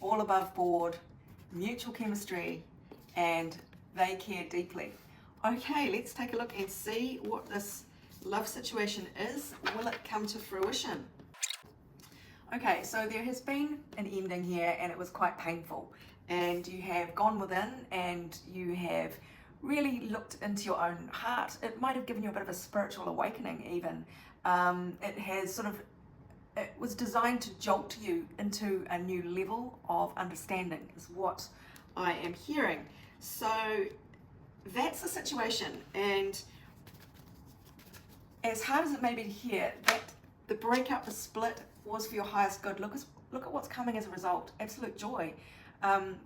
all above board, mutual chemistry, and they care deeply. Okay, let's take a look and see what this love situation is. Will it come to fruition? Okay, so there has been an ending here and it was quite painful. And you have gone within and you have really looked into your own heart. It might have given you a bit of a spiritual awakening even. It was designed to jolt you into a new level of understanding is what I am hearing. So that's the situation, and as hard as it may be to hear, that the breakup, the split was for your highest good. Look at what's coming as a result. Absolute joy,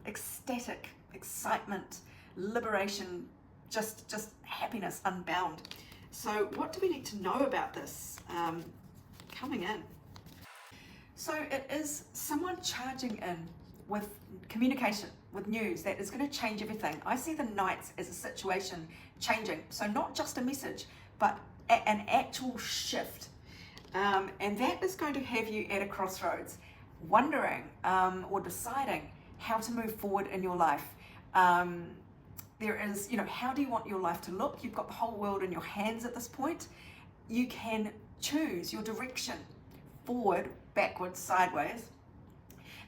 ecstatic, excitement, liberation, just happiness unbound. So what do we need to know about this coming in? So it is someone charging in with communication, with news that is going to change everything. I see the Knights as a situation changing. So not just a message, but an actual shift. And that is going to have you at a crossroads, wondering or deciding how to move forward in your life. There is, how do you want your life to look? You've got the whole world in your hands at this point. You can choose your direction, forward, backwards, sideways.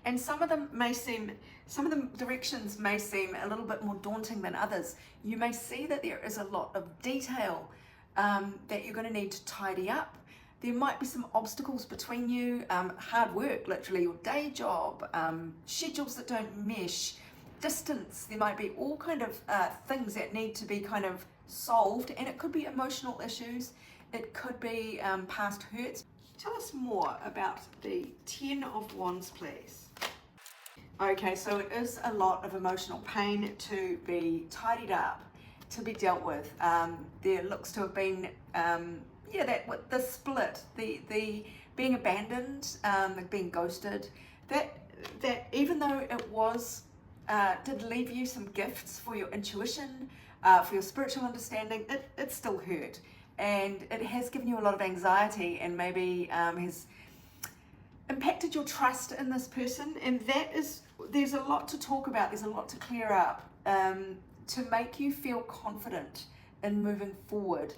And some of the directions may seem a little bit more daunting than others. You may see that there is a lot of detail that you're going to need to tidy up. There might be some obstacles between you, hard work, literally, your day job, schedules that don't mesh, distance. There might be all kind of things that need to be kind of solved, and it could be emotional issues. It could be past hurts. Tell us more about the 10 of Wands, please. Okay, so it is a lot of emotional pain to be tidied up, to be dealt with. There looks to have been, the split, the being abandoned, being ghosted. That even though it was did leave you some gifts for your intuition, for your spiritual understanding, it still hurt. And it has given you a lot of anxiety and maybe has impacted your trust in this person. And there's a lot to talk about, there's a lot to clear up to make you feel confident in moving forward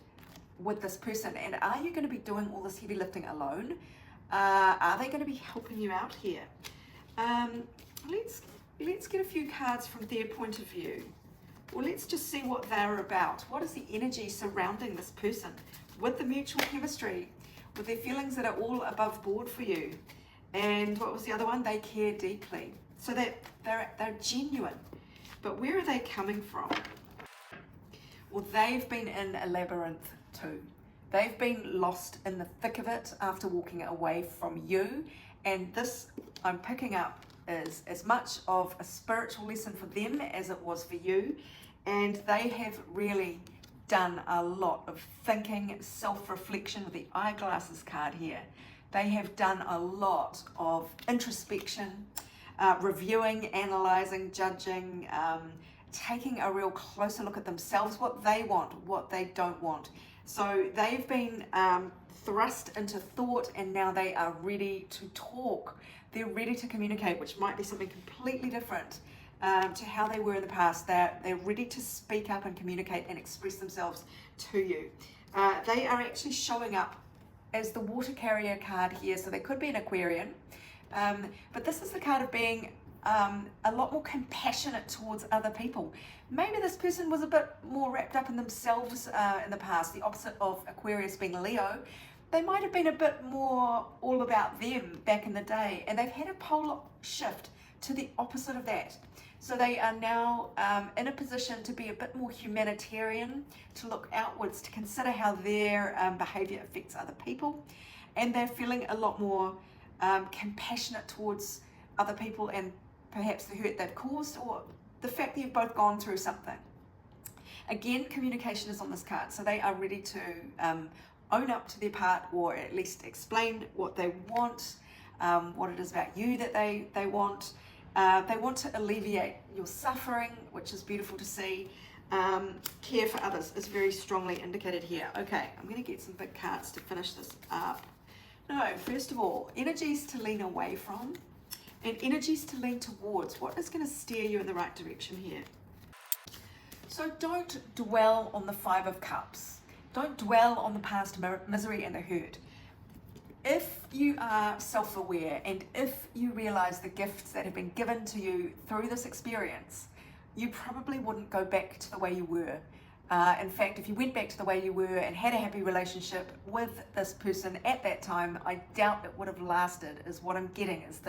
with this person. And are you going to be doing all this heavy lifting alone? Are they going to be helping you out here? Let's get a few cards from their point of view. Well, let's just see what they're about. What is the energy surrounding this person with the mutual chemistry, with their feelings that are all above board for you? And what was the other one? They care deeply. So that they're genuine. But where are they coming from? Well, they've been in a labyrinth too. They've been lost in the thick of it after walking away from you. And this, I'm picking up, is as much of a spiritual lesson for them as it was for you. And they have really done a lot of thinking, self-reflection with the eyeglasses card here. They have done a lot of introspection, reviewing, analyzing, judging, taking a real closer look at themselves, what they want, what they don't want. So they've been thrust into thought, and now they are ready to talk. They're ready to communicate, which might be something completely different to how they were in the past. They're ready to speak up and communicate and express themselves to you. They are actually showing up as the water carrier card here, so they could be an Aquarian, but this is the card of being a lot more compassionate towards other people. Maybe this person was a bit more wrapped up in themselves in the past, the opposite of Aquarius being Leo. They might have been a bit more all about them back in the day, and they've had a polar shift to the opposite of that. So they are now in a position to be a bit more humanitarian, to look outwards, to consider how their behavior affects other people, and they're feeling a lot more compassionate towards other people and perhaps the hurt they've caused, or the fact that you've both gone through something. Again, communication is on this card, so they are ready to own up to their part, or at least explain what they want, what it is about you that they want. They want to alleviate your suffering, which is beautiful to see. Care for others is very strongly indicated here. Okay, I'm going to get some big cards to finish this up. No, first of all, energies to lean away from and energies to lean towards. What is going to steer you in the right direction here? So don't dwell on the Five of Cups. Don't dwell on the past misery and the hurt. If you are self-aware and if you realize the gifts that have been given to you through this experience, you probably wouldn't go back to the way you were. In fact, if you went back to the way you were and had a happy relationship with this person at that time, I doubt it would have lasted, is what I'm getting, is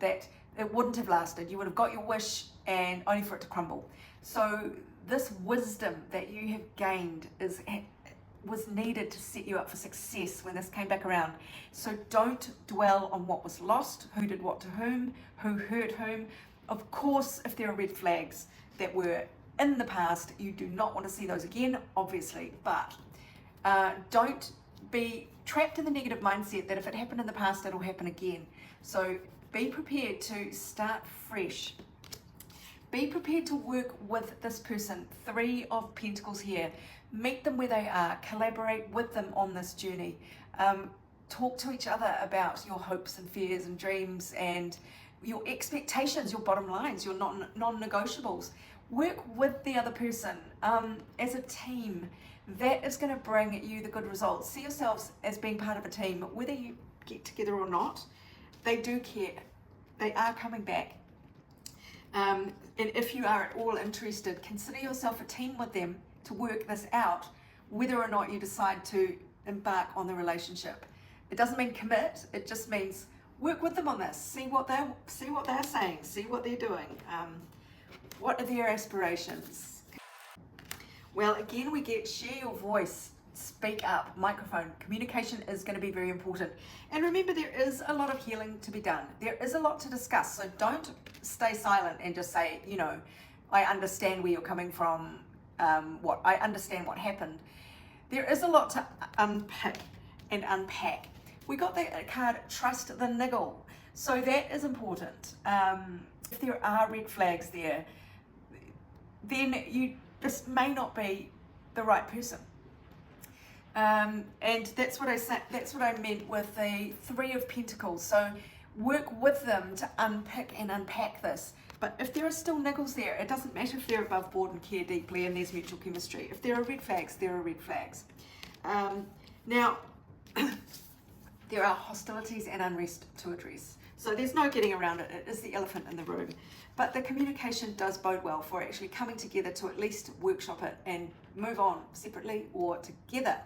that it wouldn't have lasted. You would have got your wish and only for it to crumble. So this wisdom that you have gained was needed to set you up for success when this came back around. So don't dwell on what was lost, who did what to whom, who hurt whom. Of course, if there are red flags that were in the past, you do not want to see those again, obviously, but don't be trapped in the negative mindset that if it happened in the past, it'll happen again. So be prepared to start fresh. Be prepared to work with this person. Three of Pentacles here. Meet them where they are. Collaborate with them on this journey. Talk to each other about your hopes and fears and dreams and your expectations, your bottom lines, your non-negotiables. Work with the other person as a team. That is going to bring you the good results. See yourselves as being part of a team. Whether you get together or not, they do care. They are coming back. And if you are at all interested, consider yourself a team with them to work this out, whether or not you decide to embark on the relationship. It doesn't mean commit, it just means work with them on this. See what they're saying, see what they're doing. What are their aspirations? Well, again, we get share your voice, speak up, microphone. Communication is going to be very important. And remember, there is a lot of healing to be done. There is a lot to discuss. So don't stay silent and just say, you know, I understand where you're coming from, I understand what happened. There is a lot to unpick and unpack. We got the card, trust the niggle. So that is important. If there are red flags there, then you just may not be the right person. And that's what I meant with the Three of Pentacles. So work with them to unpick and unpack this. But if there are still niggles there, it doesn't matter if they're above board and care deeply and there's mutual chemistry. If there are red flags, there are red flags. Now, there are hostilities and unrest to address. So there's no getting around it. It is the elephant in the room. But the communication does bode well for actually coming together to at least workshop it and move on separately or together.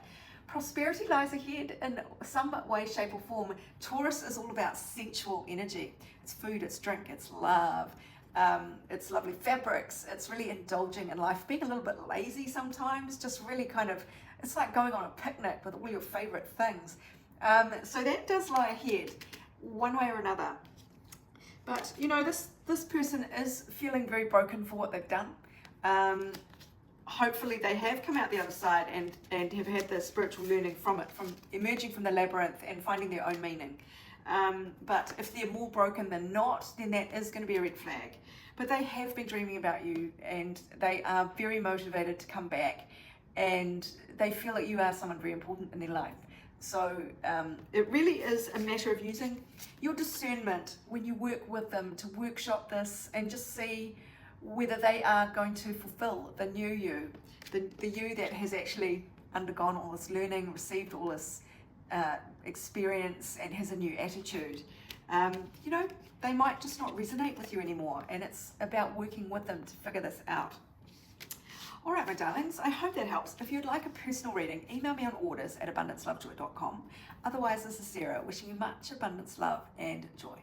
Prosperity lies ahead in some way, shape or form. Taurus is all about sensual energy. It's food, it's drink, it's love. It's lovely fabrics. It's really indulging in life. Being a little bit lazy sometimes, just really kind of, it's like going on a picnic with all your favorite things. So that does lie ahead, one way or another. But you know, this person is feeling very broken for what they've done. Hopefully they have come out the other side and have had the spiritual learning from it, from emerging from the labyrinth and finding their own meaning. But if they're more broken than not, then that is going to be a red flag. But they have been dreaming about you and they are very motivated to come back, and they feel that you are someone very important in their life. So it really is a matter of using your discernment when you work with them to workshop this and just see whether they are going to fulfill the new you, the you that has actually undergone all this learning, received all this experience and has a new attitude. You know, they might just not resonate with you anymore, and it's about working with them to figure this out. All right, my darlings, I hope that helps. If you'd like a personal reading, email me on orders@abundancelovejoy.com. Otherwise, this is Sarah wishing you much abundance, love, and joy.